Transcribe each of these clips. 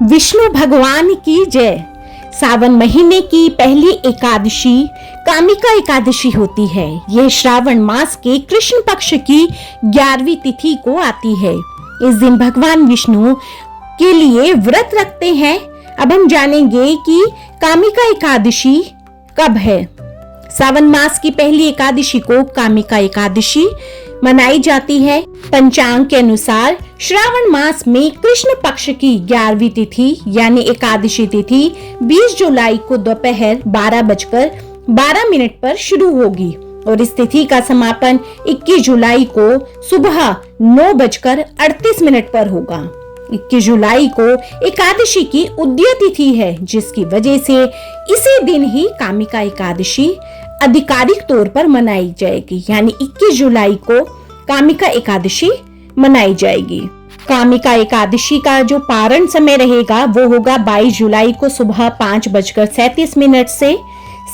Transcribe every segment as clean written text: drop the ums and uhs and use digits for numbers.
विष्णु भगवान की जय। सावन महीने की पहली एकादशी कामिका एकादशी होती है। यह श्रावण मास के कृष्ण पक्ष की 11वीं तिथि को आती है। इस दिन भगवान विष्णु के लिए व्रत रखते हैं। अब हम जानेंगे कि कामिका एकादशी कब है। सावन मास की पहली एकादशी को कामिका एकादशी मनाई जाती है। पंचांग के अनुसार श्रावण मास में कृष्ण पक्ष की 11वीं तिथि यानी एकादशी तिथि 20 जुलाई को दोपहर 12:12 पर शुरू होगी और इस तिथि का समापन 21 जुलाई को सुबह 9:38 पर होगा। 21 जुलाई को एकादशी की उदय तिथि है, जिसकी वजह से इसी दिन ही कामिका एकादशी आधिकारिक तौर पर मनाई जाएगी, यानी 21 जुलाई को कामिका एकादशी मनाई जाएगी। कामिका एकादशी का जो पारण समय रहेगा वो होगा 22 जुलाई को सुबह 5:37 से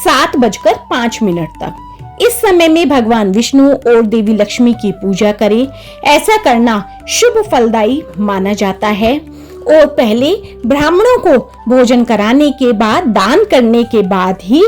7:05 तक। इस समय में भगवान विष्णु और देवी लक्ष्मी की पूजा करें। ऐसा करना शुभ फलदायी माना जाता है और पहले ब्राह्मणों को भोजन कराने के बाद, दान करने के बाद ही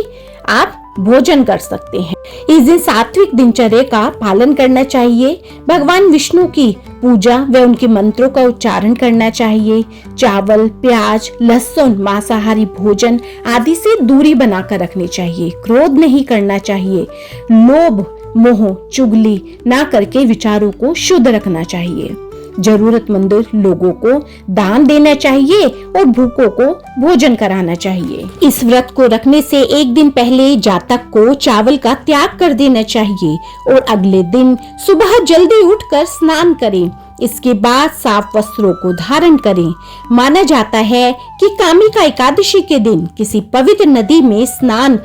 आप भोजन कर सकते हैं। इस दिन सात्विक दिनचर्या का पालन करना चाहिए। भगवान विष्णु की पूजा व उनके मंत्रों का उच्चारण करना चाहिए। चावल, प्याज, लहसुन, मांसाहारी भोजन आदि से दूरी बनाकर रखनी चाहिए। क्रोध नहीं करना चाहिए। लोभ, मोह, चुगली ना करके विचारों को शुद्ध रखना चाहिए। जरूरतमंद लोगों को दान देना चाहिए और भूखों को भोजन कराना चाहिए। इस व्रत को रखने से एक दिन पहले जातक को चावल का त्याग कर देना चाहिए और अगले दिन सुबह जल्दी उठकर स्नान करें। इसके बाद साफ वस्त्रों को धारण करें। माना जाता है कि कामिका एकादशी के दिन किसी पवित्र नदी में स्नान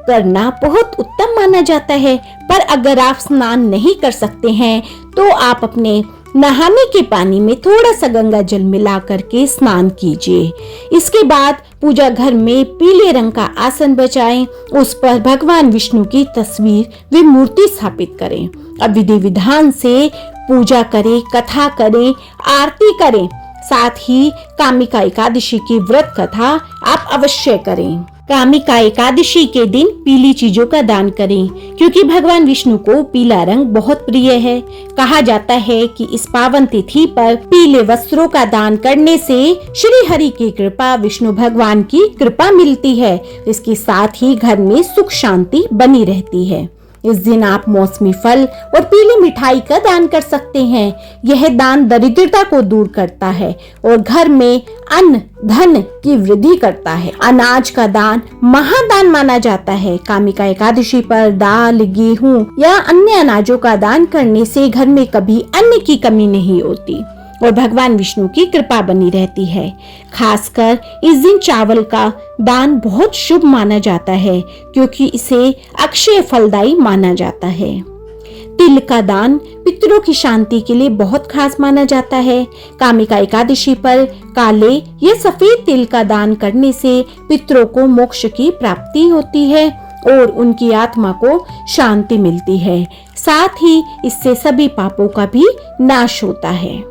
करना बहुत उत्तम माना जाता है। पर अगर आप स्नान नहीं कर सकते हैं तो आप अपने नहाने के पानी में थोड़ा सा गंगा जल मिला करके स्नान कीजिए। इसके बाद पूजा घर में पीले रंग का आसन बिछाएं। उस पर भगवान विष्णु की तस्वीर व मूर्ति स्थापित करें। अब विधि विधान से पूजा करें, कथा करें, आरती करें। साथ ही कामिका एकादशी की व्रत कथा आप अवश्य करें। कामिका एकादशी के दिन पीली चीजों का दान करें, क्योंकि भगवान विष्णु को पीला रंग बहुत प्रिय है। कहा जाता है कि इस पावन तिथि पर पीले वस्त्रों का दान करने से श्री हरि की कृपा, विष्णु भगवान की कृपा मिलती है। इसके साथ ही घर में सुख शांति बनी रहती है। इस दिन आप मौसमी फल और पीली मिठाई का दान कर सकते हैं। यह दान दरिद्रता को दूर करता है और घर में अन्न धन की वृद्धि करता है। अनाज का दान महादान माना जाता है। कामिका एकादशी पर दाल, गेहूं या अन्य अनाजों का दान करने से घर में कभी अन्न की कमी नहीं होती और भगवान विष्णु की कृपा बनी रहती है। खासकर इस दिन चावल का दान बहुत शुभ माना जाता है, क्योंकि इसे अक्षय फलदायी माना जाता है। तिल का दान पितरों की शांति के लिए बहुत खास माना जाता है। कामिका एकादशी पर काले या सफेद तिल का दान करने से पितरों को मोक्ष की प्राप्ति होती है और उनकी आत्मा को शांति मिलती है। साथ ही इससे सभी पापों का भी नाश होता है।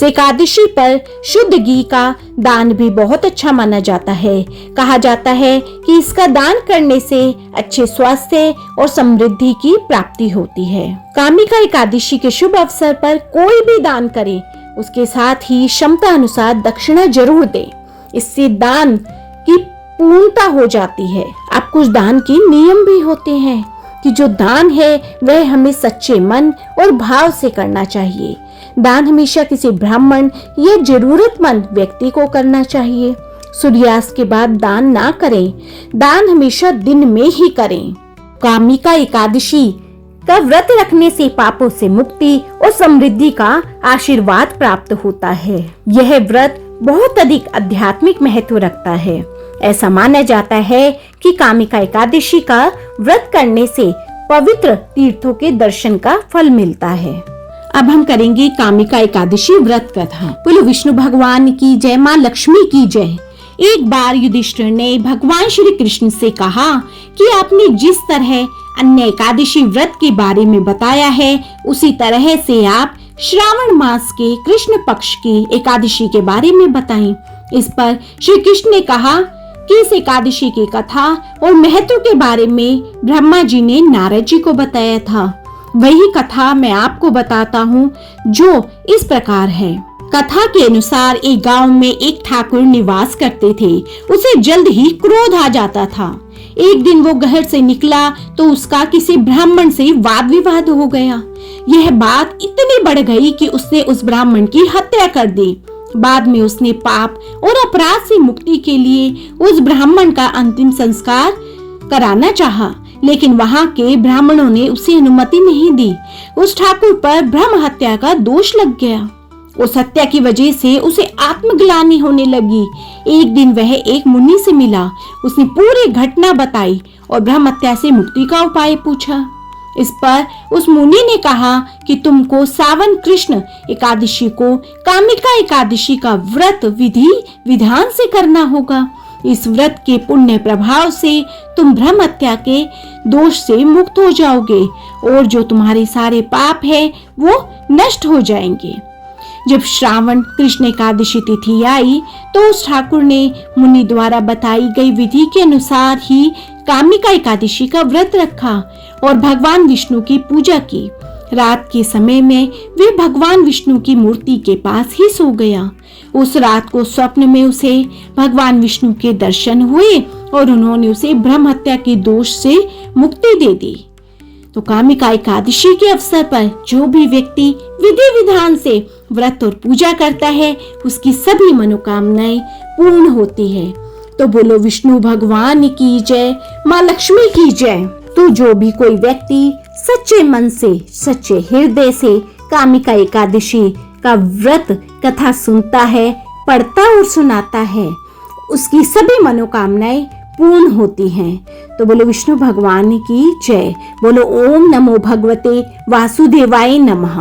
एकादशी पर शुद्ध घी का दान भी बहुत अच्छा माना जाता है। कहा जाता है कि इसका दान करने से अच्छे स्वास्थ्य और समृद्धि की प्राप्ति होती है। कामिका एकादशी के शुभ अवसर पर कोई भी दान करें, उसके साथ ही क्षमता अनुसार दक्षिणा जरूर दें। इससे दान की पूर्णता हो जाती है। अब कुछ दान के नियम भी होते हैं कि जो दान है वह हमें सच्चे मन और भाव से करना चाहिए। दान हमेशा किसी ब्राह्मण या जरूरतमंद व्यक्ति को करना चाहिए। सूर्यास्त के बाद दान ना करें। दान हमेशा दिन में ही करें। कामिका एकादशी का व्रत रखने से पापों से मुक्ति और समृद्धि का आशीर्वाद प्राप्त होता है। यह व्रत बहुत अधिक आध्यात्मिक महत्व रखता है। ऐसा माना जाता है कि कामिका एकादशी का व्रत करने से पवित्र तीर्थों के दर्शन का फल मिलता है। अब हम करेंगे कामिका एकादशी व्रत कथा। बोलो विष्णु भगवान की जय, माँ लक्ष्मी की जय। एक बार युधिष्ठिर ने भगवान श्री कृष्ण से कहा कि आपने जिस तरह अन्य एकादशी व्रत के बारे में बताया है, उसी तरह से आप श्रावण मास के कृष्ण पक्ष की एकादशी के बारे में बताई। इस पर श्री कृष्ण ने कहा कि इस एकादशी की कथा और महत्व के बारे में ब्रह्मा जी ने नारद जी को बताया था। वही कथा मैं आपको बताता हूँ, जो इस प्रकार है। कथा के अनुसार एक गांव में एक ठाकुर निवास करते थे। उसे जल्द ही क्रोध आ जाता था। एक दिन वो घर से निकला तो उसका किसी ब्राह्मण से वाद विवाद हो गया। यह बात इतनी बढ़ गई कि उसने उस ब्राह्मण की हत्या कर दी। बाद में उसने पाप और अपराध से मुक्ति के लिए उस ब्राह्मण का अंतिम संस्कार कराना चाहा, लेकिन वहां के ब्राह्मणों ने उसे अनुमति नहीं दी। उस ठाकुर पर ब्रह्म हत्या का दोष लग गया। उस हत्या की वजह से उसे आत्मग्लानि होने लगी। एक दिन वह एक मुनि से मिला। उसने पूरी घटना बताई और ब्रह्म हत्या से मुक्ति का उपाय पूछा। इस पर उस मुनि ने कहा कि तुमको सावन कृष्ण एकादशी को कामिका एकादशी का व्रत विधि विधान से करना होगा। इस व्रत के पुण्य प्रभाव से तुम ब्रह्म हत्या के दोष से मुक्त हो जाओगे और जो तुम्हारे सारे पाप है वो नष्ट हो जाएंगे। जब श्रावण कृष्ण एकादशी तिथि आई तो उस ठाकुर ने मुनि द्वारा बताई गई विधि के अनुसार ही कामिका एकादशी का व्रत रखा और भगवान विष्णु की पूजा की। रात के समय में वे भगवान विष्णु की मूर्ति के पास ही सो गया। उस रात को स्वप्न में उसे भगवान विष्णु के दर्शन हुए और उन्होंने उसे ब्रह्म हत्या के दोष से मुक्ति दे दी। तो कामिका एकादशी के अवसर पर जो भी व्यक्ति विधि विधान से व्रत और पूजा करता है उसकी सभी मनोकामनाएं पूर्ण होती है। तो बोलो विष्णु भगवान की जय, माँ लक्ष्मी की जय। तो जो भी कोई व्यक्ति सच्चे मन से सच्चे हृदय से कामिका एकादशी का व्रत कथा सुनता है, पढ़ता और सुनाता है, उसकी सभी मनोकामनाएं पूर्ण होती हैं। तो बोलो विष्णु भगवान की जय। बोलो ओम नमो भगवते वासुदेवाय नमः।